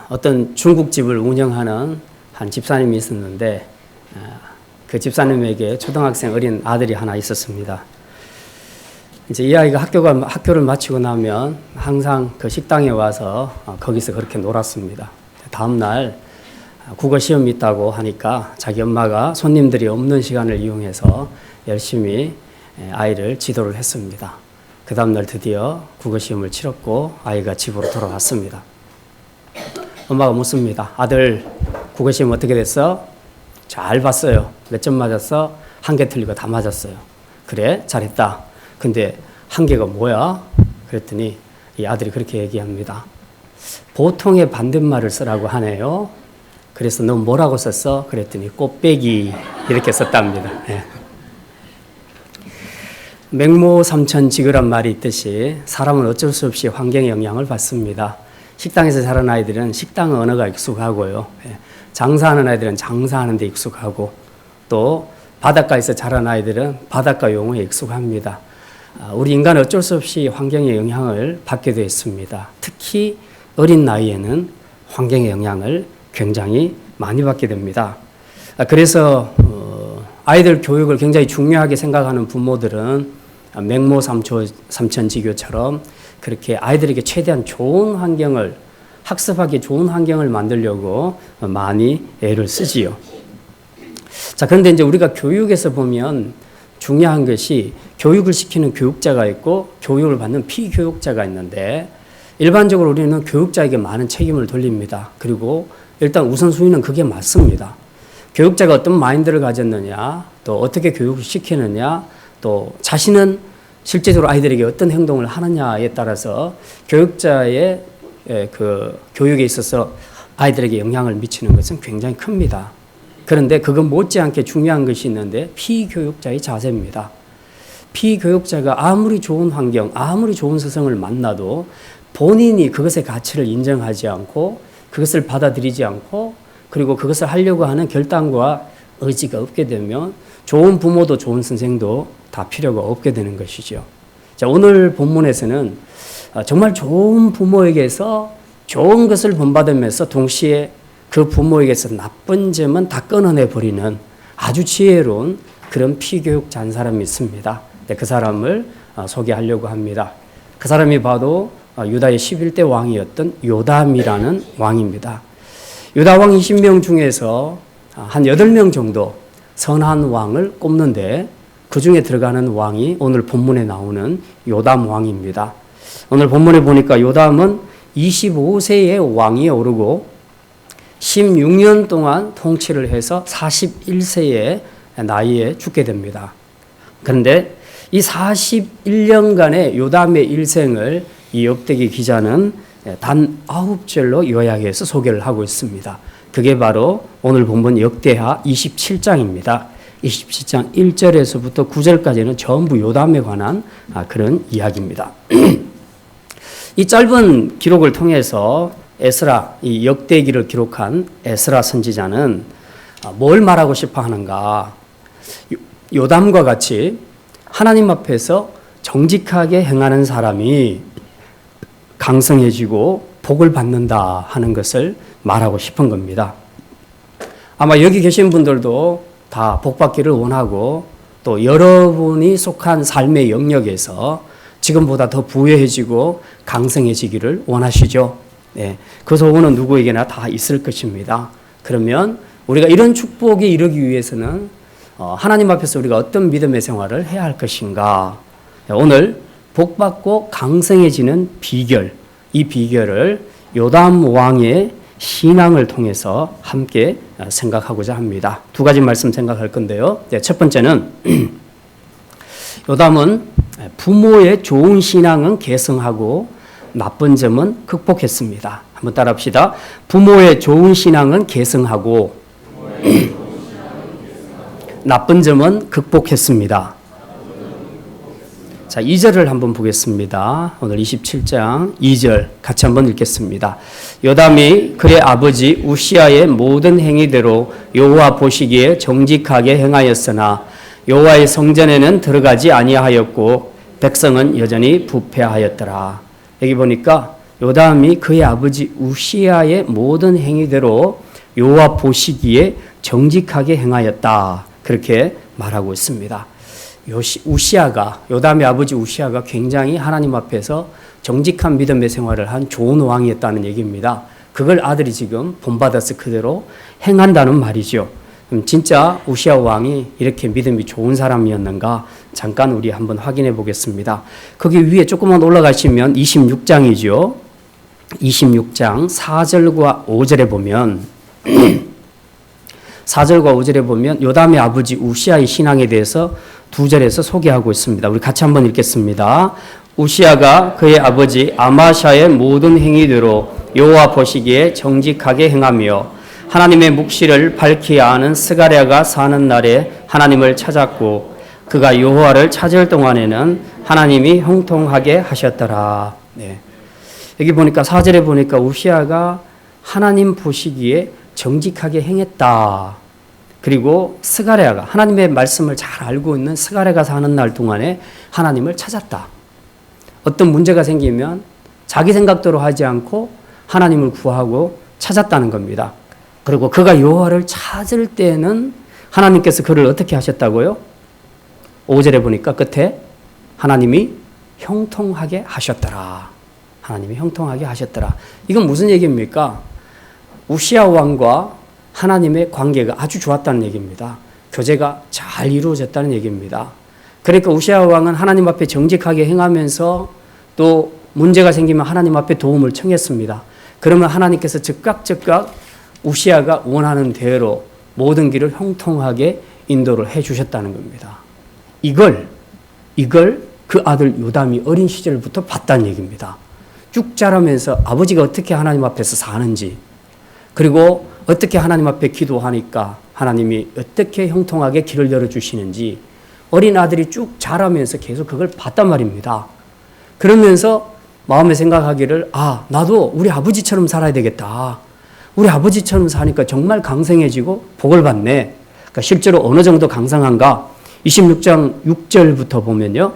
어떤 중국집을 운영하는 한 집사님이 있었는데 그 집사님에게 초등학생 어린 아들이 하나 있었습니다. 이제 이 아이가 학교를 마치고 나면 항상 그 식당에 와서 거기서 그렇게 놀았습니다. 다음 날 국어 시험이 있다고 하니까 자기 엄마가 손님들이 없는 시간을 이용해서 열심히 아이를 지도를 했습니다. 그 다음 날 드디어 국어 시험을 치렀고 아이가 집으로 돌아왔습니다. 엄마가 묻습니다. 아들 국어 시험 어떻게 됐어? 잘 봤어요. 몇 점 맞았어? 1개 틀리고 다 맞았어요. 그래? 잘했다. 근데 1개가 뭐야? 그랬더니 이 아들이 그렇게 얘기합니다. 보통의 반대말을 쓰라고 하네요. 그래서 너 뭐라고 썼어? 그랬더니 꽃배기 이렇게 썼답니다. 네. 맹모삼천지교란 말이 있듯이 사람은 어쩔 수 없이 환경의 영향을 받습니다. 식당에서 자란 아이들은 식당 언어가 익숙하고요. 장사하는 아이들은 장사하는 데 익숙하고 또 바닷가에서 자란 아이들은 바닷가 용어에 익숙합니다. 우리 인간은 어쩔 수 없이 환경의 영향을 받게 되어 있습니다. 특히 어린 나이에는 환경의 영향을 굉장히 많이 받게 됩니다. 그래서 아이들 교육을 굉장히 중요하게 생각하는 부모들은 맹모삼천지교처럼 그렇게 아이들에게 최대한 좋은 환경을 학습하기 좋은 환경을 만들려고 많이 애를 쓰지요. 자, 그런데 이제 우리가 교육에서 보면 중요한 것이 교육을 시키는 교육자가 있고 교육을 받는 피교육자가 있는데 일반적으로 우리는 교육자에게 많은 책임을 돌립니다. 그리고 일단 우선순위는 그게 맞습니다. 교육자가 어떤 마인드를 가졌느냐, 또 어떻게 교육을 시키느냐, 또 자신은 실제적으로 아이들에게 어떤 행동을 하느냐에 따라서 교육자의 그 교육에 있어서 아이들에게 영향을 미치는 것은 굉장히 큽니다. 그런데 그건 못지않게 중요한 것이 있는데 피교육자의 자세입니다. 피교육자가 아무리 좋은 환경, 아무리 좋은 스승을 만나도 본인이 그것의 가치를 인정하지 않고 그것을 받아들이지 않고 그리고 그것을 하려고 하는 결단과 의지가 없게 되면 좋은 부모도 좋은 선생도 다 필요가 없게 되는 것이죠. 자, 오늘 본문에서는 정말 좋은 부모에게서 좋은 것을 본받으면서 동시에 그 부모에게서 나쁜 점은 다 끊어내 버리는 아주 지혜로운 그런 피교육자 한 사람이 있습니다. 네, 그 사람을 소개하려고 합니다. 그 사람이 바로 유다의 11대 왕이었던 요담이라는 왕입니다. 유다 왕 20명 중에서 한 8명 정도 선한 왕을 꼽는데 그 중에 들어가는 왕이 오늘 본문에 나오는 요담 왕입니다. 오늘 본문에 보니까 요담은 25세의 왕이 오르고 16년 동안 통치를 해서 41세의 나이에 죽게 됩니다. 그런데 이 41년간의 요담의 일생을 이 역대기 기자는 단 9절로 요약해서 소개를 하고 있습니다. 그게 바로 오늘 본문 역대하 27장입니다. 27장 1절에서부터 9절까지는 전부 요담에 관한 그런 이야기입니다. 이 짧은 기록을 통해서 에스라, 이 역대기를 기록한 에스라 선지자는 뭘 말하고 싶어 하는가? 요담과 같이 하나님 앞에서 정직하게 행하는 사람이 강성해지고 복을 받는다 하는 것을 말하고 싶은 겁니다. 아마 여기 계신 분들도 다 복받기를 원하고 또 여러분이 속한 삶의 영역에서 지금보다 더 부유해지고 강성해지기를 원하시죠. 네, 그 소원은 누구에게나 다 있을 것입니다. 그러면 우리가 이런 축복에 이르기 위해서는 하나님 앞에서 우리가 어떤 믿음의 생활을 해야 할 것인가? 오늘 복받고 강성해지는 비결, 이 비결을 요담 왕의 신앙을 통해서 함께 생각하고자 합니다. 두 가지 말씀 생각할 건데요. 네, 첫 번째는 요담은 부모의 좋은 신앙은 계승하고 나쁜 점은 극복했습니다. 한번 따라합시다. 부모의 좋은 신앙은 계승하고 나쁜 점은 극복했습니다. 자, 2절을 한번 보겠습니다. 오늘 27장 2절 같이 한번 읽겠습니다. 요담이 그의 아버지 우시아의 모든 행위대로 여호와 보시기에 정직하게 행하였으나 여호와의 성전에는 들어가지 아니하였고 백성은 여전히 부패하였더라. 여기 보니까 요담이 그의 아버지 우시아의 모든 행위대로 여호와 보시기에 정직하게 행하였다. 그렇게 말하고 있습니다. 우시아가, 요담의 아버지 우시아가 굉장히 하나님 앞에서 정직한 믿음의 생활을 한 좋은 왕이었다는 얘기입니다. 그걸 아들이 지금 본받아서 그대로 행한다는 말이죠. 그럼 진짜 우시아 왕이 이렇게 믿음이 좋은 사람이었는가? 잠깐 우리 한번 확인해 보겠습니다. 거기 위에 조금만 올라가시면 26장이죠. 26장 4절과 5절에 보면 4절과 5절에 보면 요담의 아버지 우시아의 신앙에 대해서 2절에서 소개하고 있습니다. 우리 같이 한번 읽겠습니다. 우시아가 그의 아버지 아마샤의 모든 행위대로 여호와 보시기에 정직하게 행하며 하나님의 묵시를 밝히 아는 스가랴가 사는 날에 하나님을 찾았고 그가 여호와를 찾을 동안에는 하나님이 형통하게 하셨더라. 네. 여기 보니까 4절에 보니까 우시아가 하나님 보시기에 정직하게 행했다. 그리고 스가랴가 하나님의 말씀을 잘 알고 있는 스가랴가 사는 날 동안에 하나님을 찾았다. 어떤 문제가 생기면 자기 생각대로 하지 않고 하나님을 구하고 찾았다는 겁니다. 그리고 그가 여호와를 찾을 때는 하나님께서 그를 어떻게 하셨다고요? 5절에 보니까 끝에 하나님이 형통하게 하셨더라. 하나님이 형통하게 하셨더라. 이건 무슨 얘기입니까? 우시아 왕과 하나님의 관계가 아주 좋았다는 얘기입니다. 교제가 잘 이루어졌다는 얘기입니다. 그러니까 우시아 왕은 하나님 앞에 정직하게 행하면서 또 문제가 생기면 하나님 앞에 도움을 청했습니다. 그러면 하나님께서 즉각 우시아가 원하는 대로 모든 길을 형통하게 인도를 해 주셨다는 겁니다. 이걸 그 아들 요담이 어린 시절부터 봤다는 얘기입니다. 쭉 자라면서 아버지가 어떻게 하나님 앞에서 사는지, 그리고 어떻게 하나님 앞에 기도하니까 하나님이 어떻게 형통하게 길을 열어주시는지 어린 아들이 쭉 자라면서 계속 그걸 봤단 말입니다. 그러면서 마음에 생각하기를 나도 우리 아버지처럼 살아야 되겠다. 우리 아버지처럼 사니까 정말 강성해지고 복을 받네. 그러니까 실제로 어느 정도 강성한가? 26장 6절부터 보면요.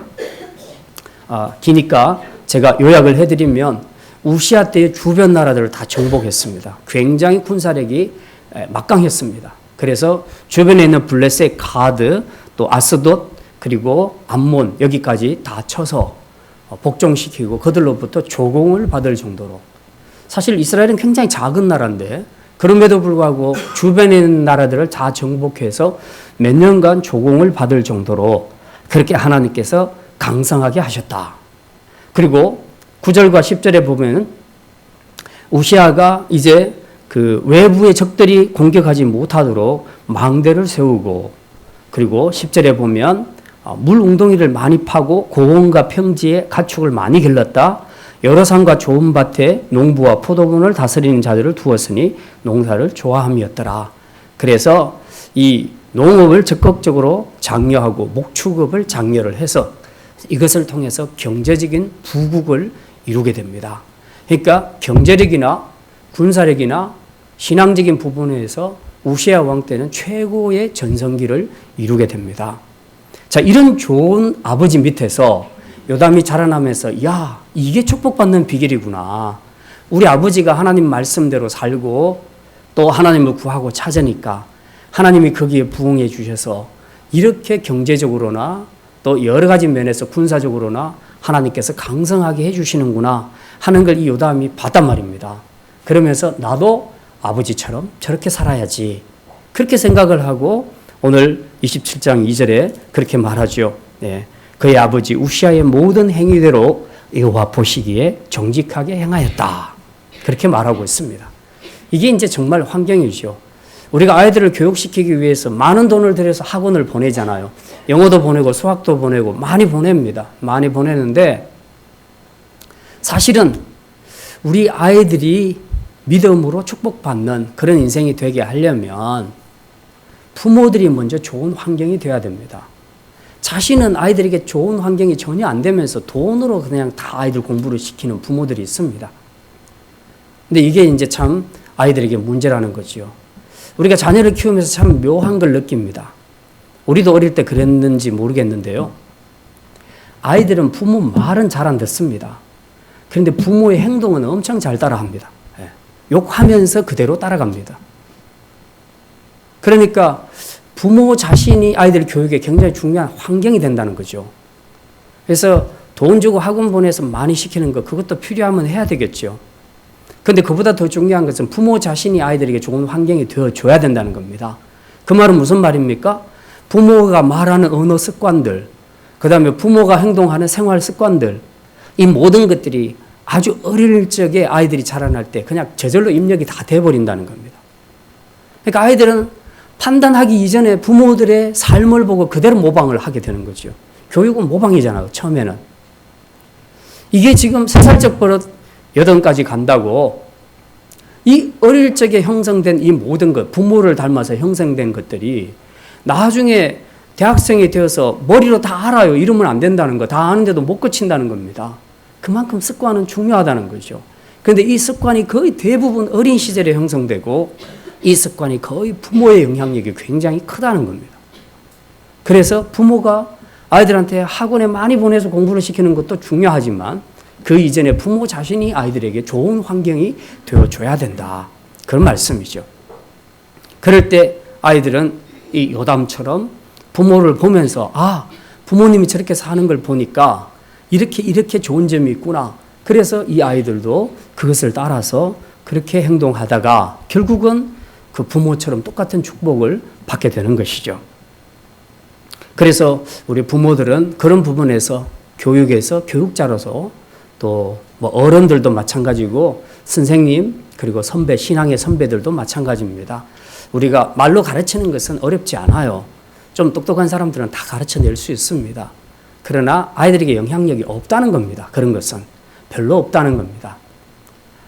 기니까 제가 요약을 해드리면 우시아 때의 주변 나라들을 다 정복했습니다. 굉장히 군사력이 막강했습니다. 그래서 주변에 있는 블레셋, 가드, 또 아스돗, 그리고 암몬 여기까지 다 쳐서 복종시키고 그들로부터 조공을 받을 정도로, 사실 이스라엘은 굉장히 작은 나라인데 그럼에도 불구하고 주변에 있는 나라들을 다 정복해서 몇 년간 조공을 받을 정도로 그렇게 하나님께서 강성하게 하셨다. 그리고 9절과 10절에 보면 우시아가 이제 그 외부의 적들이 공격하지 못하도록 망대를 세우고, 그리고 10절에 보면 물 웅덩이를 많이 파고 고원과 평지에 가축을 많이 길렀다. 여러 산과 좋은 밭에 농부와 포도원을 다스리는 자들을 두었으니 농사를 좋아함이었더라. 그래서 이 농업을 적극적으로 장려하고 목축업을 장려를 해서 이것을 통해서 경제적인 부국을 이루게 됩니다. 그러니까 경제력이나 군사력이나 신앙적인 부분에서 우시아 왕 때는 최고의 전성기를 이루게 됩니다. 자, 이런 좋은 아버지 밑에서 요담이 자라나면서 이게 축복받는 비결이구나. 우리 아버지가 하나님 말씀대로 살고 또 하나님을 구하고 찾으니까 하나님이 거기에 부응해 주셔서 이렇게 경제적으로나 또 여러 가지 면에서 군사적으로나 하나님께서 강성하게 해주시는구나 하는 걸 이 요담이 봤단 말입니다. 그러면서 나도 아버지처럼 저렇게 살아야지, 그렇게 생각을 하고 오늘 27장 2절에 그렇게 말하죠. 네. 그의 아버지 우시아의 모든 행위대로 여호와 보시기에 정직하게 행하였다. 그렇게 말하고 있습니다. 이게 이제 정말 환경이죠. 우리가 아이들을 교육시키기 위해서 많은 돈을 들여서 학원을 보내잖아요. 영어도 보내고 수학도 보내고 많이 보냅니다. 많이 보내는데 사실은 우리 아이들이 믿음으로 축복받는 그런 인생이 되게 하려면 부모들이 먼저 좋은 환경이 되어야 됩니다. 자신은 아이들에게 좋은 환경이 전혀 안 되면서 돈으로 그냥 다 아이들 공부를 시키는 부모들이 있습니다. 근데 이게 이제 참 아이들에게 문제라는 거죠. 우리가 자녀를 키우면서 참 묘한 걸 느낍니다. 우리도 어릴 때 그랬는지 모르겠는데요. 아이들은 부모 말은 잘 안 듣습니다. 그런데 부모의 행동은 엄청 잘 따라합니다. 욕하면서 그대로 따라갑니다. 그러니까 부모 자신이 아이들 교육에 굉장히 중요한 환경이 된다는 거죠. 그래서 돈 주고 학원 보내서 많이 시키는 거 그것도 필요하면 해야 되겠죠. 그런데 그보다 더 중요한 것은 부모 자신이 아이들에게 좋은 환경이 되어줘야 된다는 겁니다. 그 말은 무슨 말입니까? 부모가 말하는 언어 습관들, 그 다음에 부모가 행동하는 생활 습관들, 이 모든 것들이 아주 어릴 적에 아이들이 자라날 때 그냥 저절로 입력이 다 돼버린다는 겁니다. 그러니까 아이들은 판단하기 이전에 부모들의 삶을 보고 그대로 모방을 하게 되는 거죠. 교육은 모방이잖아요, 처음에는. 이게 지금 3살적 버릇 8까지 간다고 이 어릴 적에 형성된 이 모든 것, 부모를 닮아서 형성된 것들이 나중에 대학생이 되어서 머리로 다 알아요. 이러면 안 된다는 거. 다 아는데도 못 고친다는 겁니다. 그만큼 습관은 중요하다는 거죠. 그런데 이 습관이 거의 대부분 어린 시절에 형성되고 이 습관이 거의 부모의 영향력이 굉장히 크다는 겁니다. 그래서 부모가 아이들한테 학원에 많이 보내서 공부를 시키는 것도 중요하지만 그 이전에 부모 자신이 아이들에게 좋은 환경이 되어줘야 된다. 그런 말씀이죠. 그럴 때 아이들은 이 요담처럼 부모를 보면서 부모님이 저렇게 사는 걸 보니까 이렇게 좋은 점이 있구나. 그래서 이 아이들도 그것을 따라서 그렇게 행동하다가 결국은 그 부모처럼 똑같은 축복을 받게 되는 것이죠. 그래서 우리 부모들은 그런 부분에서 교육에서 교육자로서 또 뭐 어른들도 마찬가지고 선생님 그리고 선배, 신앙의 선배들도 마찬가지입니다. 우리가 말로 가르치는 것은 어렵지 않아요. 좀 똑똑한 사람들은 다 가르쳐낼 수 있습니다. 그러나 아이들에게 영향력이 없다는 겁니다. 그런 것은 별로 없다는 겁니다.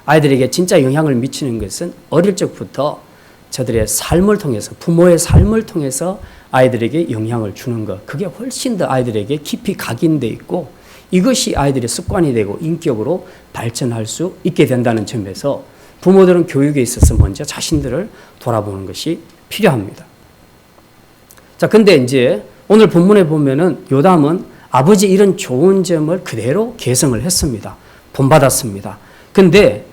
아이들에게 진짜 영향을 미치는 것은 어릴 적부터 저들의 삶을 통해서 부모의 삶을 통해서 아이들에게 영향을 주는 것, 그게 훨씬 더 아이들에게 깊이 각인돼 있고 이것이 아이들의 습관이 되고 인격으로 발전할 수 있게 된다는 점에서 부모들은 교육에 있어서 먼저 자신들을 돌아보는 것이 필요합니다. 자, 근데 이제 오늘 본문에 보면은 요담은 아버지 이런 좋은 점을 그대로 계승을 했습니다. 본받았습니다. 근데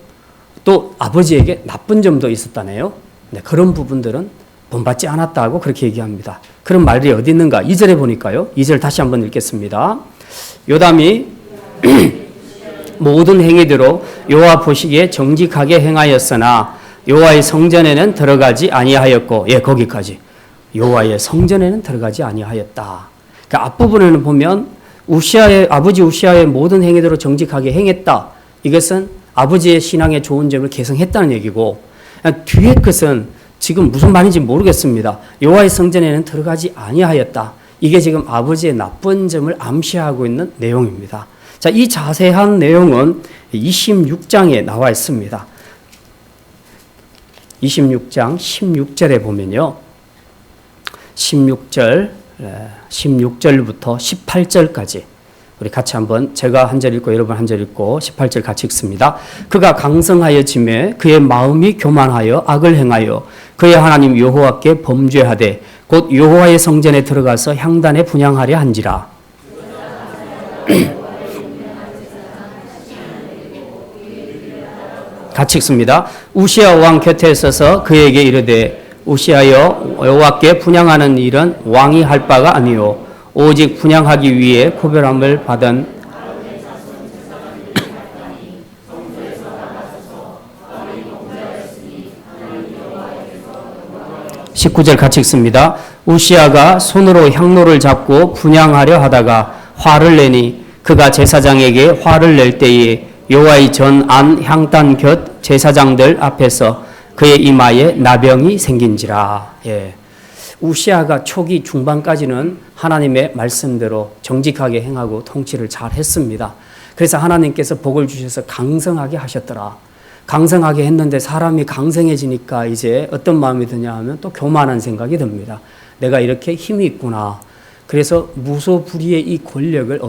또 아버지에게 나쁜 점도 있었다네요. 네, 그런 부분들은 본받지 않았다고 그렇게 얘기합니다. 그런 말이 어디 있는가? 2절에 보니까요. 2절 다시 한번 읽겠습니다. 요담이 모든 행위대로 여호와 보시기에 정직하게 행하였으나 여호와의 성전에는 들어가지 아니하였고, 거기까지 여호와의 성전에는 들어가지 아니하였다. 그러니까 앞부분에는 보면 아버지 우시아의 모든 행위대로 정직하게 행했다. 이것은 아버지의 신앙에 좋은 점을 계승했다는 얘기고, 뒤에 것은 지금 무슨 말인지 모르겠습니다. 여호와의 성전에는 들어가지 아니하였다. 이게 지금 아버지의 나쁜 점을 암시하고 있는 내용입니다. 자, 이 자세한 내용은 26장에 나와 있습니다. 26장 16절에 보면요. 16절부터 18절까지 우리 같이 한번 제가 한 절 읽고 여러분 한 절 읽고 18절 같이 읽습니다. 그가 강성하여 짐에 그의 마음이 교만하여 악을 행하여 그의 하나님 여호와께 범죄하되 곧 여호와의 성전에 들어가서 향단에 분향하려 한지라. 같이 읽습니다. 우시아 왕 곁에 서서 그에게 이르되 우시아여 여호와께 분향하는 일은 왕이 할 바가 아니요 오직 분향하기 위해 구별함을 받은 19절 같이 읽습니다. 우시아가 손으로 향로를 잡고 분향하려 하다가 화를 내니 그가 제사장에게 화를 낼 때에 여호와의 전 안 향단 곁 제사장들 앞에서 그의 이마에 나병이 생긴지라. 우시아가 초기 중반까지는 하나님의 말씀대로 정직하게 행하고 통치를 잘 했습니다. 그래서 하나님께서 복을 주셔서 강성하게 하셨더라. 강성하게 했는데 사람이 강성해지니까 이제 어떤 마음이 드냐 하면 또 교만한 생각이 듭니다. 내가 이렇게 힘이 있구나. 그래서 무소불위의 이 권력을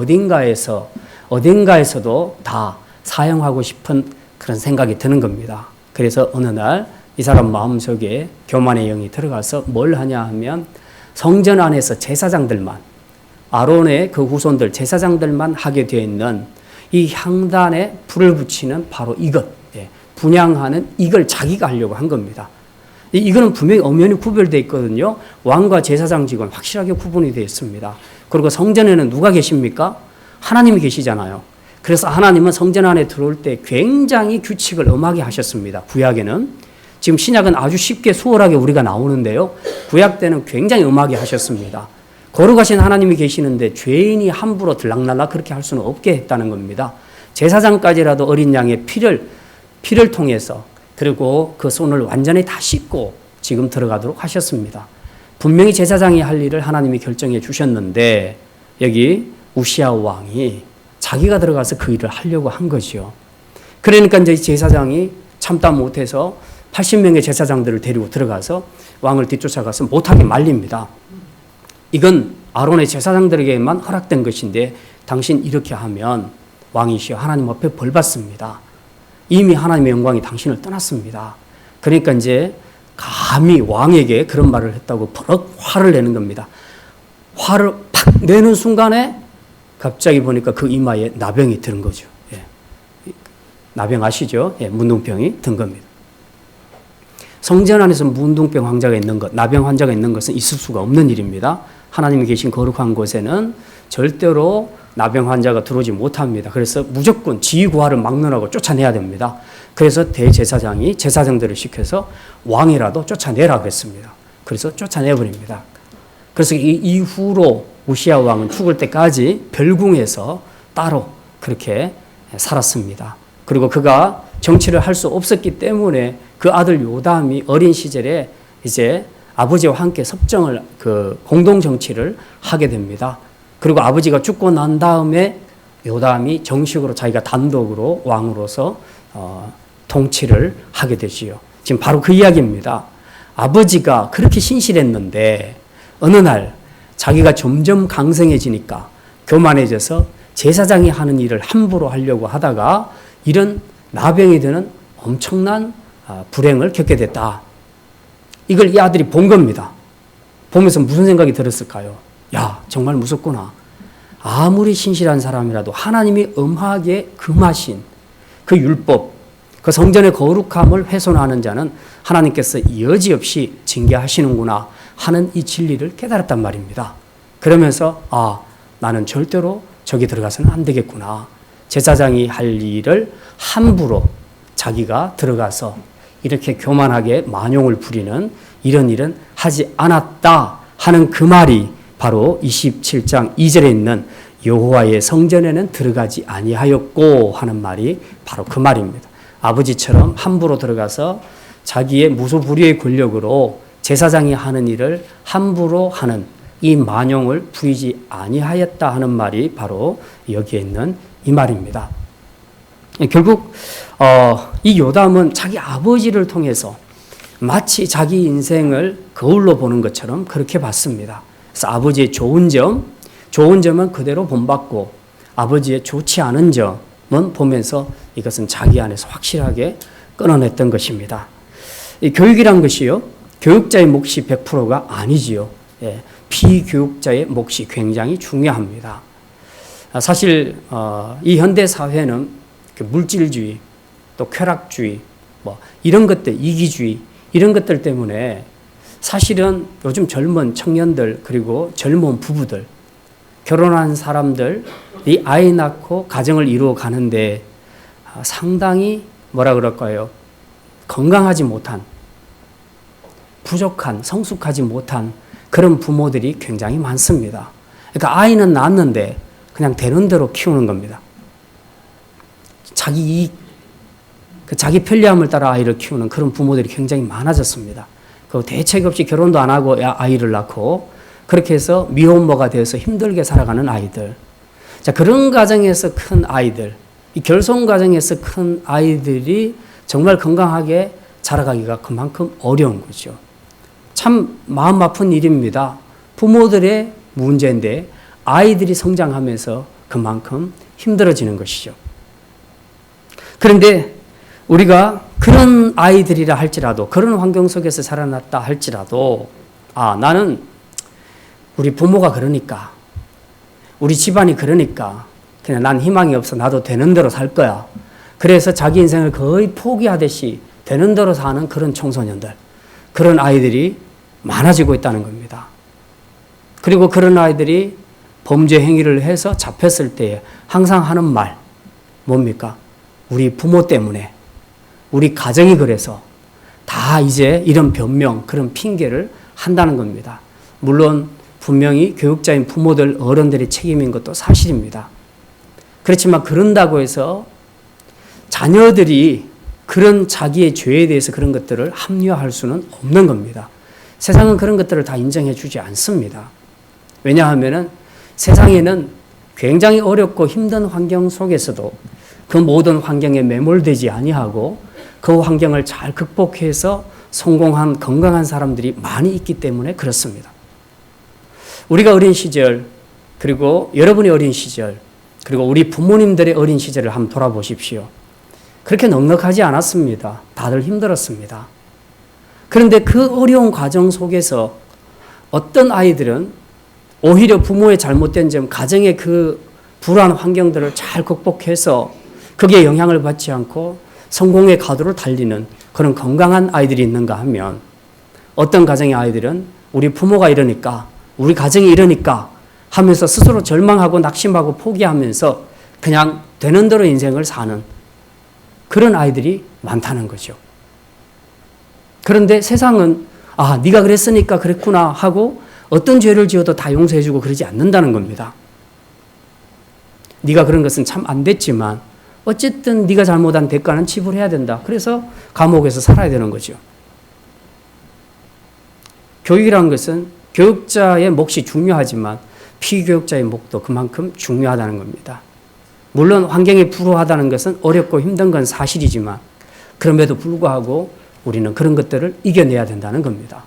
어딘가에서도 다 사용하고 싶은 그런 생각이 드는 겁니다. 그래서 어느 날 이 사람 마음속에 교만의 영이 들어가서 뭘 하냐 하면 성전 안에서 제사장들만, 아론의 그 후손들 제사장들만 하게 되어 있는 이 향단에 불을 붙이는 바로 이것, 분향하는 이걸 자기가 하려고 한 겁니다. 이거는 분명히 엄연히 구별되어 있거든요. 왕과 제사장 직원 확실하게 구분이 되어 있습니다. 그리고 성전에는 누가 계십니까? 하나님이 계시잖아요. 그래서 하나님은 성전 안에 들어올 때 굉장히 규칙을 엄하게 하셨습니다. 구약에는. 지금 신약은 아주 쉽게 수월하게 우리가 나오는데요. 구약 때는 굉장히 엄하게 하셨습니다. 거룩하신 하나님이 계시는데 죄인이 함부로 들락날락 그렇게 할 수는 없게 했다는 겁니다. 제사장까지라도 어린 양의 피를 통해서 그리고 그 손을 완전히 다 씻고 지금 들어가도록 하셨습니다. 분명히 제사장이 할 일을 하나님이 결정해 주셨는데 여기 우시야 왕이 자기가 들어가서 그 일을 하려고 한 거죠. 그러니까 이제 제사장이 참다 못해서 80명의 제사장들을 데리고 들어가서 왕을 뒤쫓아가서 못하게 말립니다. 이건 아론의 제사장들에게만 허락된 것인데 당신 이렇게 하면 왕이시여 하나님 앞에 벌 받습니다. 이미 하나님의 영광이 당신을 떠났습니다. 그러니까 이제 감히 왕에게 그런 말을 했다고 버럭 화를 내는 겁니다. 화를 팍 내는 순간에 갑자기 보니까 그 이마에 나병이 든 거죠. 나병 아시죠? 문둥병이 든 겁니다. 성전 안에서 문둥병 환자가 있는 것, 나병 환자가 있는 것은 있을 수가 없는 일입니다. 하나님이 계신 거룩한 곳에는 절대로 나병 환자가 들어오지 못합니다. 그래서 무조건 지휘구하를 막론하고 쫓아내야 됩니다. 그래서 대제사장이 제사장들을 시켜서 왕이라도 쫓아내라 그랬습니다. 그래서 쫓아내버립니다. 그래서 이 이후로 우시야 왕은 죽을 때까지 별궁에서 따로 그렇게 살았습니다. 그리고 그가 정치를 할 수 없었기 때문에 그 아들 요담이 어린 시절에 이제 아버지와 함께 섭정을 공동 정치를 하게 됩니다. 그리고 아버지가 죽고 난 다음에 요담이 정식으로 자기가 단독으로 왕으로서 통치를 하게 되지요. 지금 바로 그 이야기입니다. 아버지가 그렇게 신실했는데 어느 날 자기가 점점 강성해지니까 교만해져서 제사장이 하는 일을 함부로 하려고 하다가 이런 나병이 드는 엄청난 불행을 겪게 됐다. 이걸 이 아들이 본 겁니다. 보면서 무슨 생각이 들었을까요? 야, 정말 무섭구나. 아무리 신실한 사람이라도 하나님이 엄하게 금하신 그 율법, 그 성전의 거룩함을 훼손하는 자는 하나님께서 여지없이 징계하시는구나 하는 이 진리를 깨달았단 말입니다. 그러면서 나는 절대로 저기 들어가서는 안 되겠구나. 제사장이 할 일을 함부로 자기가 들어가서 이렇게 교만하게 만용을 부리는 이런 일은 하지 않았다 하는 그 말이 바로 27장 2절에 있는 여호와의 성전에는 들어가지 아니하였고 하는 말이 바로 그 말입니다. 아버지처럼 함부로 들어가서 자기의 무소불위의 권력으로 제사장이 하는 일을 함부로 하는 이 만용을 부리지 아니하였다 하는 말이 바로 여기에 있는 이 말입니다. 결국 이 요담은 자기 아버지를 통해서 마치 자기 인생을 거울로 보는 것처럼 그렇게 봤습니다. 그래서 아버지의 좋은 점은 그대로 본받고 아버지의 좋지 않은 점은 보면서 이것은 자기 안에서 확실하게 끊어냈던 것입니다. 이 교육이란 것이요, 교육자의 몫이 100%가 아니지요. 비교육자의 몫이 굉장히 중요합니다. 사실 이 현대 사회는 물질주의, 또 쾌락주의, 이런 것들, 이기주의 이런 것들 때문에 사실은 요즘 젊은 청년들 그리고 젊은 부부들, 결혼한 사람들이 아이 낳고 가정을 이루어 가는데 상당히 뭐라 그럴까요? 건강하지 못한, 부족한, 성숙하지 못한 그런 부모들이 굉장히 많습니다. 그러니까 아이는 낳았는데 그냥 되는 대로 키우는 겁니다. 자기 편리함을 따라 아이를 키우는 그런 부모들이 굉장히 많아졌습니다. 그 대책 없이 결혼도 안 하고 아이를 낳고 그렇게 해서 미혼모가 되어서 힘들게 살아가는 아이들. 자, 그런 가정에서 큰 아이들, 이 결손 가정에서 큰 아이들이 정말 건강하게 자라가기가 그만큼 어려운 거죠. 참 마음 아픈 일입니다. 부모들의 문제인데 아이들이 성장하면서 그만큼 힘들어지는 것이죠. 그런데 우리가 그런 아이들이라 할지라도, 그런 환경 속에서 살아났다 할지라도, 나는 우리 부모가 그러니까, 우리 집안이 그러니까 그냥 난 희망이 없어. 나도 되는 대로 살 거야. 그래서 자기 인생을 거의 포기하듯이 되는 대로 사는 그런 청소년들, 그런 아이들이 많아지고 있다는 겁니다. 그리고 그런 아이들이 범죄 행위를 해서 잡혔을 때 항상 하는 말 뭡니까? 우리 부모 때문에, 우리 가정이 그래서, 다 이제 이런 변명, 그런 핑계를 한다는 겁니다. 물론 분명히 교육자인 부모들, 어른들의 책임인 것도 사실입니다. 그렇지만 그런다고 해서 자녀들이 그런 자기의 죄에 대해서 그런 것들을 합리화할 수는 없는 겁니다. 세상은 그런 것들을 다 인정해 주지 않습니다. 왜냐하면 세상에는 굉장히 어렵고 힘든 환경 속에서도 그 모든 환경에 매몰되지 아니하고 그 환경을 잘 극복해서 성공한 건강한 사람들이 많이 있기 때문에 그렇습니다. 우리가 어린 시절, 그리고 여러분의 어린 시절, 그리고 우리 부모님들의 어린 시절을 한번 돌아보십시오. 그렇게 넉넉하지 않았습니다. 다들 힘들었습니다. 그런데 그 어려운 과정 속에서 어떤 아이들은 오히려 부모의 잘못된 점, 가정의 그 불안 환경들을 잘 극복해서 거기에 영향을 받지 않고 성공의 가도를 달리는 그런 건강한 아이들이 있는가 하면, 어떤 가정의 아이들은 우리 부모가 이러니까, 우리 가정이 이러니까 하면서 스스로 절망하고 낙심하고 포기하면서 그냥 되는 대로 인생을 사는 그런 아이들이 많다는 거죠. 그런데 세상은 아, 네가 그랬으니까 그랬구나 하고 어떤 죄를 지어도 다 용서해주고 그러지 않는다는 겁니다. 네가 그런 것은 참 안 됐지만 어쨌든 네가 잘못한 대가는 지불해야 된다. 그래서 감옥에서 살아야 되는 거죠. 교육이라는 것은 교육자의 몫이 중요하지만 피교육자의 몫도 그만큼 중요하다는 겁니다. 물론 환경이 불우하다는 것은 어렵고 힘든 건 사실이지만 그럼에도 불구하고 우리는 그런 것들을 이겨내야 된다는 겁니다.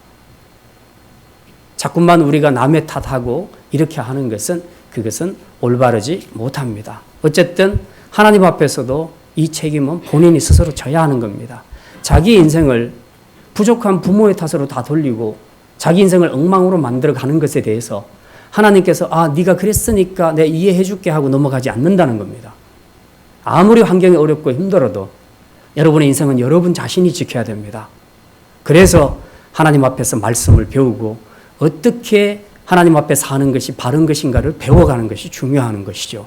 자꾸만 우리가 남의 탓하고 이렇게 하는 것은 그것은 올바르지 못합니다. 어쨌든 하나님 앞에서도 이 책임은 본인이 스스로 져야 하는 겁니다. 자기 인생을 부족한 부모의 탓으로 다 돌리고 자기 인생을 엉망으로 만들어가는 것에 대해서 하나님께서 아, 네가 그랬으니까 내가 이해해 줄게 하고 넘어가지 않는다는 겁니다. 아무리 환경이 어렵고 힘들어도 여러분의 인생은 여러분 자신이 지켜야 됩니다. 그래서 하나님 앞에서 말씀을 배우고 어떻게 하나님 앞에 사는 것이 바른 것인가를 배워가는 것이 중요한 것이죠.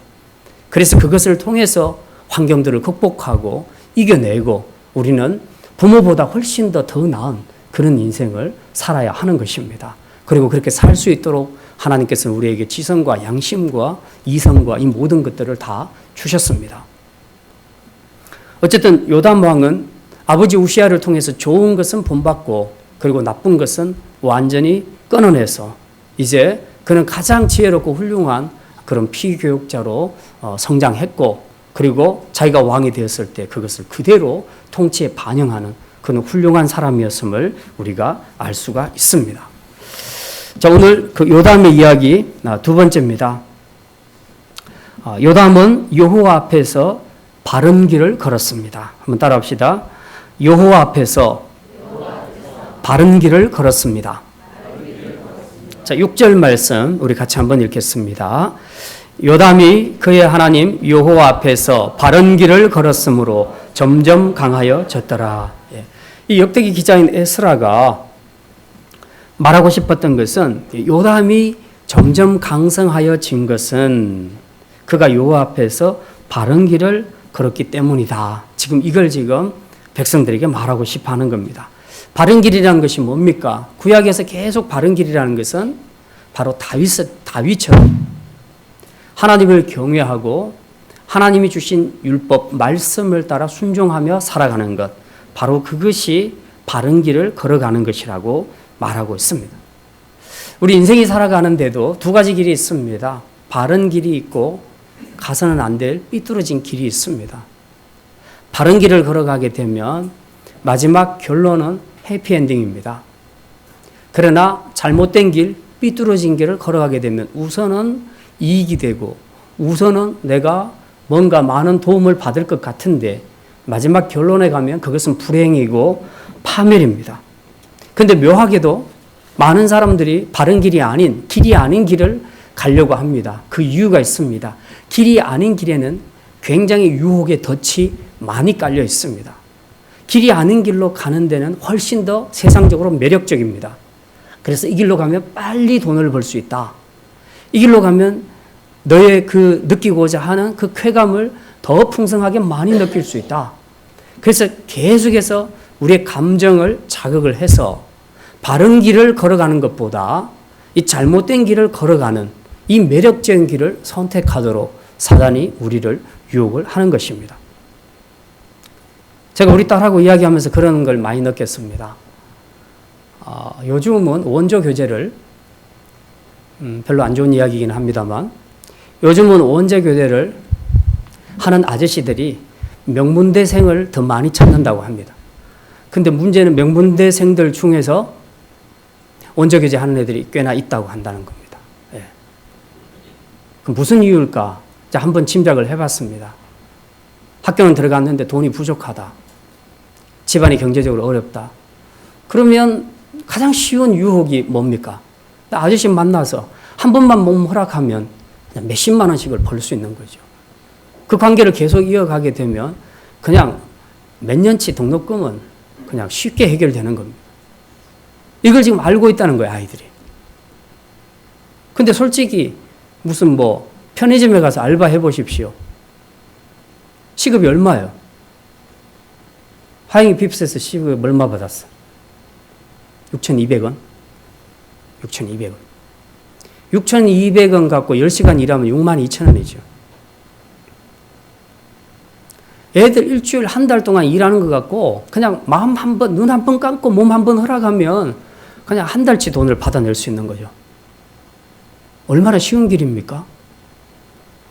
그래서 그것을 통해서 환경들을 극복하고 이겨내고 우리는 부모보다 훨씬 더 나은 그런 인생을 살아야 하는 것입니다. 그리고 그렇게 살 수 있도록 하나님께서는 우리에게 지성과 양심과 이성과 이 모든 것들을 다 주셨습니다. 어쨌든 요담 왕은 아버지 우시아를 통해서 좋은 것은 본받고 그리고 나쁜 것은 완전히 끊어내서 이제 그는 가장 지혜롭고 훌륭한 그런 피교육자로 성장했고 그리고 자기가 왕이 되었을 때 그것을 그대로 통치에 반영하는 그런 훌륭한 사람이었음을 우리가 알 수가 있습니다. 자, 오늘 그 요담의 이야기 두 번째입니다. 요담은 여호와 앞에서 바른 길을 걸었습니다. 한번 따라합시다. 여호와 앞에서 바른 길을 걸었습니다. 자, 6절 말씀 우리 같이 한번 읽겠습니다. 요담이 그의 하나님 여호와 앞에서 바른 길을 걸었으므로 점점 강하여졌더라. 이 역대기 기자인 에스라가 말하고 싶었던 것은 요담이 점점 강성하여진 것은 그가 여호와 앞에서 바른 길을 걸었기 때문이다. 지금 백성들에게 말하고 싶어 하는 겁니다. 바른 길이라는 것이 뭡니까? 구약에서 계속 바른 길이라는 것은 바로 다윗처럼 하나님을 경외하고 하나님이 주신 율법, 말씀을 따라 순종하며 살아가는 것, 바로 그것이 바른 길을 걸어가는 것이라고 말하고 있습니다. 우리 인생이 살아가는데도 두 가지 길이 있습니다. 바른 길이 있고 가서는 안 될 삐뚤어진 길이 있습니다. 바른 길을 걸어가게 되면 마지막 결론은 해피엔딩입니다. 그러나 잘못된 길, 삐뚤어진 길을 걸어가게 되면 우선은 이익이 되고 우선은 내가 뭔가 많은 도움을 받을 것 같은데 마지막 결론에 가면 그것은 불행이고 파멸입니다. 그런데 묘하게도 많은 사람들이 바른 길이 아닌 길을 가려고 합니다. 그 이유가 있습니다. 길이 아닌 길에는 굉장히 유혹의 덫이 많이 깔려 있습니다. 길이 아닌 길로 가는 데는 훨씬 더 세상적으로 매력적입니다. 그래서 이 길로 가면 빨리 돈을 벌 수 있다. 이 길로 가면 너의 그 느끼고자 하는 그 쾌감을 더 풍성하게 많이 느낄 수 있다. 그래서 계속해서 우리의 감정을 자극을 해서 바른 길을 걸어가는 것보다 이 잘못된 길을 걸어가는 이 매력적인 길을 선택하도록 사단이 우리를 유혹을 하는 것입니다. 제가 우리 딸하고 이야기하면서 그런 걸 많이 느꼈습니다. 요즘은 원조 교제를 별로 안 좋은 이야기이긴 합니다만 요즘은 원조 교제를 하는 아저씨들이 명문대생을 더 많이 찾는다고 합니다. 근데 문제는 명문대생들 중에서 원조 교제 하는 애들이 꽤나 있다고 한다는 겁니다. 예. 그럼 무슨 이유일까? 자, 한번 짐작을 해봤습니다. 학교는 들어갔는데 돈이 부족하다. 집안이 경제적으로 어렵다. 그러면 가장 쉬운 유혹이 뭡니까? 아저씨 만나서 한 번만 몸 허락하면 그냥 몇십만 원씩을 벌 수 있는 거죠. 그 관계를 계속 이어가게 되면 그냥 몇 년치 등록금은 그냥 쉽게 해결되는 겁니다. 이걸 지금 알고 있다는 거예요, 아이들이. 근데 솔직히 무슨 편의점에 가서 알바 해보십시오. 시급이 얼마예요? 하영이 빕스에서 시급 얼마 받았어? 6,200원? 6,200원. 6,200원 갖고 10시간 일하면 62,000원이죠. 애들 일주일 한 달 동안 일하는 것 같고 그냥 마음 한 번, 눈 한 번 감고 몸 한 번 허락하면 그냥 한 달치 돈을 받아낼 수 있는 거죠. 얼마나 쉬운 길입니까?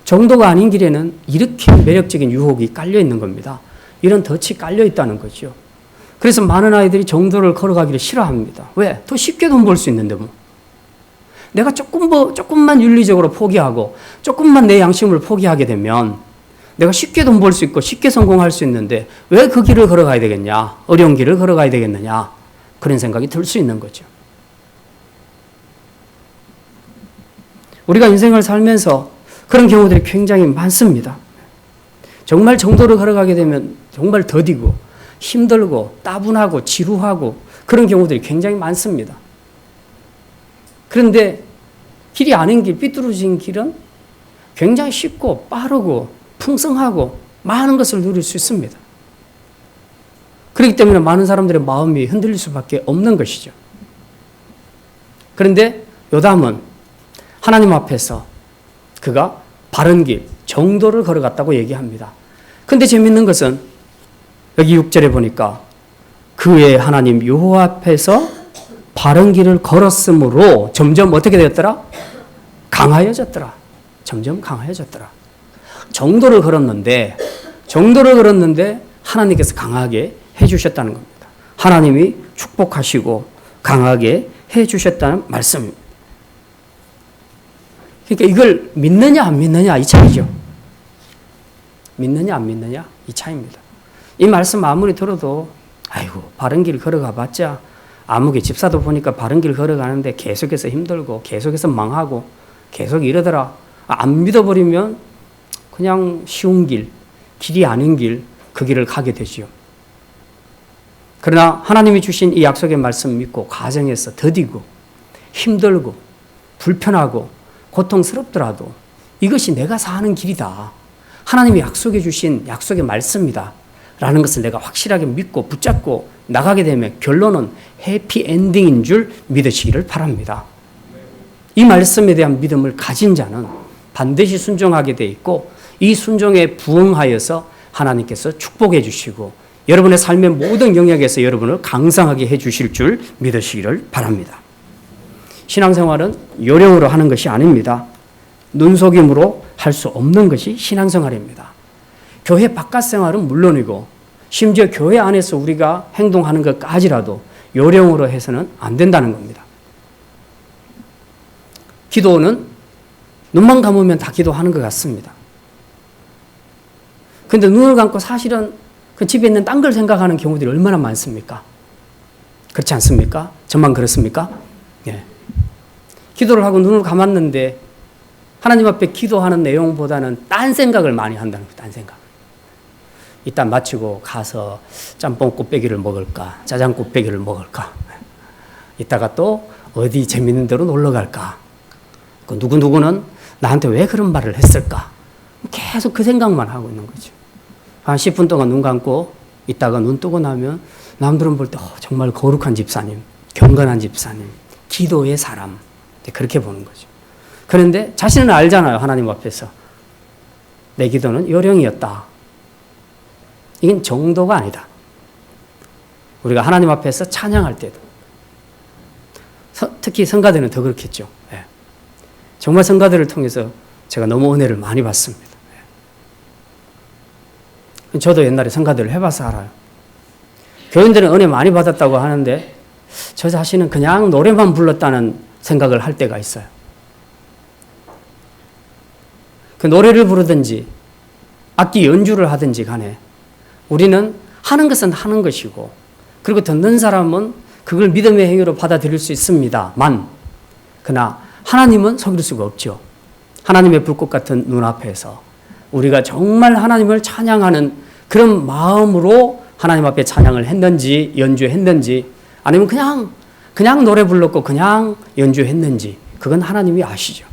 정도가 아닌 길에는 이렇게 매력적인 유혹이 깔려 있는 겁니다. 이런 덫이 깔려 있다는 거죠. 그래서 많은 아이들이 정도를 걸어가기를 싫어합니다. 왜? 더 쉽게 돈 벌 수 있는데 뭐. 내가 조금만 윤리적으로 포기하고 조금만 내 양심을 포기하게 되면 내가 쉽게 돈 벌 수 있고 쉽게 성공할 수 있는데 왜 그 길을 걸어가야 되겠냐? 어려운 길을 걸어가야 되겠느냐? 그런 생각이 들 수 있는 거죠. 우리가 인생을 살면서 그런 경우들이 굉장히 많습니다. 정말 정도를 걸어가게 되면 정말 더디고 힘들고 따분하고 지루하고 그런 경우들이 굉장히 많습니다. 그런데 길이 아닌 길, 삐뚤어진 길은 굉장히 쉽고 빠르고 풍성하고 많은 것을 누릴 수 있습니다. 그렇기 때문에 많은 사람들의 마음이 흔들릴 수밖에 없는 것이죠. 그런데 요담은 하나님 앞에서 그가 바른 길, 정도를 걸어갔다고 얘기합니다. 근데 재밌는 것은 여기 6절에 보니까 그의 하나님 여호와 앞에서 바른 길을 걸었으므로 점점 어떻게 되었더라? 강하여졌더라. 점점 강하여졌더라. 정도를 걸었는데 하나님께서 강하게 해주셨다는 겁니다. 하나님이 축복하시고 강하게 해주셨다는 말씀입니다. 그러니까 이걸 믿느냐 안 믿느냐 이 차이죠. 믿느냐 안 믿느냐 이 차이입니다. 이 말씀 아무리 들어도 아이고 바른 길 걸어가 봤자 아무개 집사도 보니까 바른 길 걸어가는데 계속해서 힘들고 계속해서 망하고 계속 이러더라. 안 믿어버리면 그냥 쉬운 길이 아닌 그 길을 가게 되죠. 그러나 하나님이 주신 이 약속의 말씀 믿고 가정에서 더디고 힘들고 불편하고 고통스럽더라도 이것이 내가 사는 길이다. 하나님이 약속해 주신 약속의 말씀이다. 라는 것을 내가 확실하게 믿고 붙잡고 나가게 되면 결론은 해피엔딩인 줄 믿으시기를 바랍니다. 이 말씀에 대한 믿음을 가진 자는 반드시 순종하게 돼 있고 이 순종에 부응하여서 하나님께서 축복해 주시고 여러분의 삶의 모든 영역에서 여러분을 강성하게 해 주실 줄 믿으시기를 바랍니다. 신앙생활은 요령으로 하는 것이 아닙니다. 눈속임으로 할 수 없는 것이 신앙생활입니다. 교회 바깥 생활은 물론이고 심지어 교회 안에서 우리가 행동하는 것까지라도 요령으로 해서는 안 된다는 겁니다. 기도는 눈만 감으면 다 기도하는 것 같습니다. 그런데 눈을 감고 사실은 그 집에 있는 딴 걸 생각하는 경우들이 얼마나 많습니까? 그렇지 않습니까? 저만 그렇습니까? 네. 기도를 하고 눈을 감았는데 하나님 앞에 기도하는 내용보다는 딴 생각을 많이 한다는 거예요. 딴 생각. 이따 마치고 가서 짬뽕 곱빼기를 먹을까, 짜장 곱빼기를 먹을까, 이따가 또 어디 재밌는 데로 놀러 갈까, 그 누구누구는 나한테 왜 그런 말을 했을까, 계속 그 생각만 하고 있는 거죠. 한 10분 동안 눈 감고 있다가 눈 뜨고 나면 남들은 볼 때 정말 거룩한 집사님, 경건한 집사님, 기도의 사람, 그렇게 보는 거죠. 그런데 자신은 알잖아요. 하나님 앞에서 내 기도는 요령이었다. 이건 정도가 아니다. 우리가 하나님 앞에서 찬양할 때도, 특히 성가대는 더 그렇겠죠. 예. 정말 성가대를 통해서 제가 너무 은혜를 많이 받습니다. 예. 저도 옛날에 성가대를 해봐서 알아요. 교인들은 은혜 많이 받았다고 하는데 저 자신은 그냥 노래만 불렀다는 생각을 할 때가 있어요. 그 노래를 부르든지 악기 연주를 하든지 간에 우리는 하는 것은 하는 것이고, 그리고 듣는 사람은 그걸 믿음의 행위로 받아들일 수 있습니다만, 그러나 하나님은 속일 수가 없죠. 하나님의 불꽃 같은 눈앞에서 우리가 정말 하나님을 찬양하는 그런 마음으로 하나님 앞에 찬양을 했는지, 연주했는지, 아니면 그냥 노래 불렀고 그냥 연주했는지, 그건 하나님이 아시죠.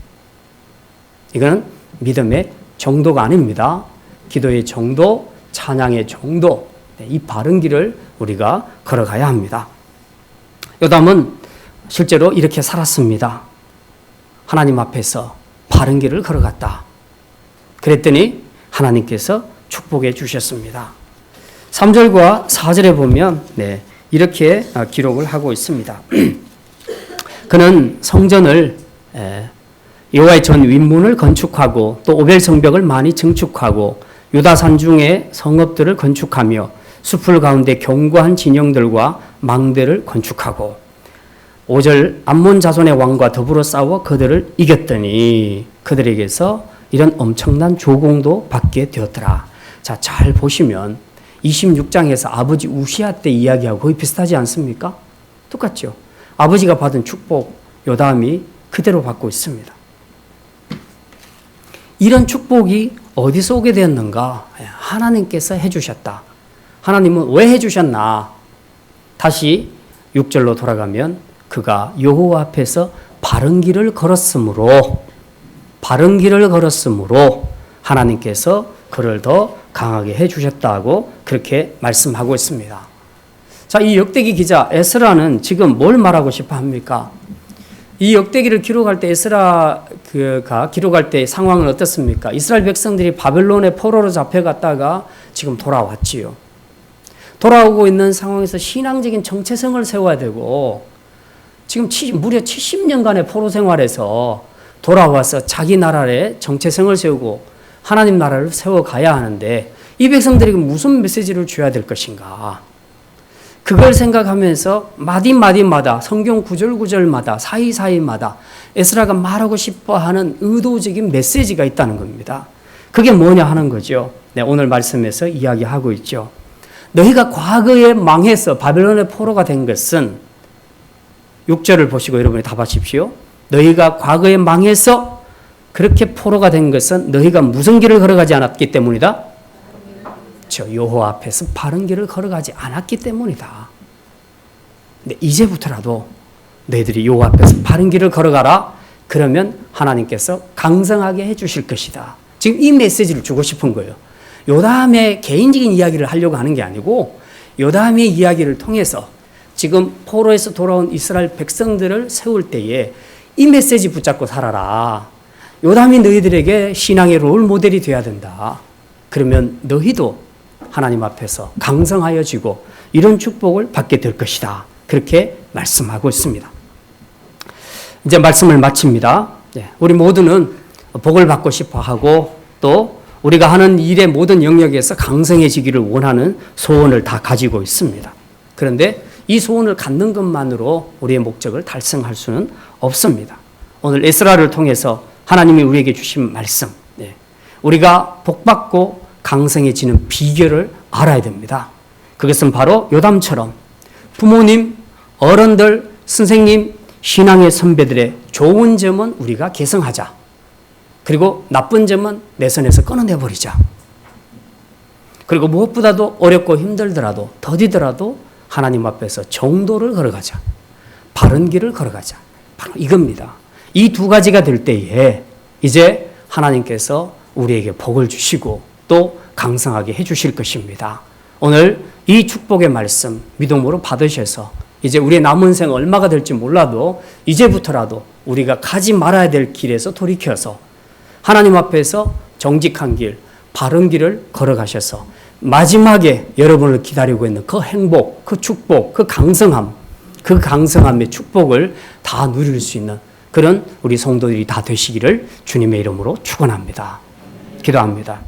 이거는 믿음의 정도가 아닙니다. 기도의 정도, 찬양의 정도, 이 바른 길을 우리가 걸어가야 합니다. 요담은 실제로 이렇게 살았습니다. 하나님 앞에서 바른 길을 걸어갔다. 그랬더니 하나님께서 축복해 주셨습니다. 3절과 4절에 보면 이렇게 기록을 하고 있습니다. 그는 성전을 여호와의 전 윗문을 건축하고 또 오벨 성벽을 많이 증축하고 유다 산중에 성읍들을 건축하며 숲을 가운데 견고한 진영들과 망대를 건축하고 5절 암몬 자손의 왕과 더불어 싸워 그들을 이겼더니 그들에게서 이런 엄청난 조공도 받게 되었더라. 자, 잘 보시면 26장에서 아버지 우시아 때 이야기하고 거의 비슷하지 않습니까? 똑같죠. 아버지가 받은 축복 요담이 그대로 받고 있습니다. 이런 축복이 어디서 오게 되었는가? 하나님께서 해주셨다. 하나님은 왜 해주셨나? 다시 6절로 돌아가면 그가 여호와 앞에서 바른 길을 걸었으므로 하나님께서 그를 더 강하게 해주셨다고 그렇게 말씀하고 있습니다. 자, 이 역대기 기자 에스라는 지금 뭘 말하고 싶어 합니까? 이 역대기를 기록할 때 에스라가 기록할 때 상황은 어떻습니까? 이스라엘 백성들이 바벨론의 포로로 잡혀갔다가 지금 돌아왔지요. 돌아오고 있는 상황에서 신앙적인 정체성을 세워야 되고, 지금 무려 70년간의 포로 생활에서 돌아와서 자기 나라의 정체성을 세우고 하나님 나라를 세워가야 하는데, 이 백성들에게 무슨 메시지를 줘야 될 것인가? 그걸 생각하면서 마디마디마다, 성경 구절구절마다, 사이사이마다 에스라가 말하고 싶어하는 의도적인 메시지가 있다는 겁니다. 그게 뭐냐 하는 거죠. 오늘 말씀에서 이야기하고 있죠. 너희가 과거에 망해서 바벨론의 포로가 된 것은, 6절을 보시고 여러분이 답하십시오. 너희가 과거에 망해서 그렇게 포로가 된 것은 너희가 무슨 길을 걸어가지 않았기 때문이다? 여호와 앞에서 바른 길을 걸어가지 않았기 때문이다. 근데 이제부터라도 너희들이 여호와 앞에서 바른 길을 걸어가라. 그러면 하나님께서 강성하게 해주실 것이다. 지금 이 메시지를 주고 싶은 거예요. 요담의 개인적인 이야기를 하려고 하는 게 아니고, 요담의 이야기를 통해서 지금 포로에서 돌아온 이스라엘 백성들을 세울 때에 이 메시지 붙잡고 살아라. 요담이 너희들에게 신앙의 롤 모델이 되어야 된다. 그러면 너희도 하나님 앞에서 강성하여지고 이런 축복을 받게 될 것이다. 그렇게 말씀하고 있습니다. 이제 말씀을 마칩니다. 우리 모두는 복을 받고 싶어 하고, 또 우리가 하는 일의 모든 영역에서 강성해지기를 원하는 소원을 다 가지고 있습니다. 그런데 이 소원을 갖는 것만으로 우리의 목적을 달성할 수는 없습니다. 오늘 에스라를 통해서 하나님이 우리에게 주신 말씀, 우리가 복받고 강성해지는 비결을 알아야 됩니다. 그것은 바로 요담처럼 부모님, 어른들, 선생님, 신앙의 선배들의 좋은 점은 우리가 계승하자. 그리고 나쁜 점은 내 손에서 끊어내버리자. 그리고 무엇보다도 어렵고 힘들더라도 더디더라도 하나님 앞에서 정도를 걸어가자. 바른 길을 걸어가자. 바로 이겁니다. 이 두 가지가 될 때에 이제 하나님께서 우리에게 복을 주시고 또 강성하게 해주실 것입니다. 오늘 이 축복의 말씀 믿음으로 받으셔서 이제 우리의 남은 생 얼마가 될지 몰라도 이제부터라도 우리가 가지 말아야 될 길에서 돌이켜서 하나님 앞에서 정직한 길, 바른 길을 걸어가셔서 마지막에 여러분을 기다리고 있는 그 행복, 그 축복, 그 강성함의 축복을 다 누릴 수 있는 그런 우리 성도들이 다 되시기를 주님의 이름으로 축원합니다. 기도합니다.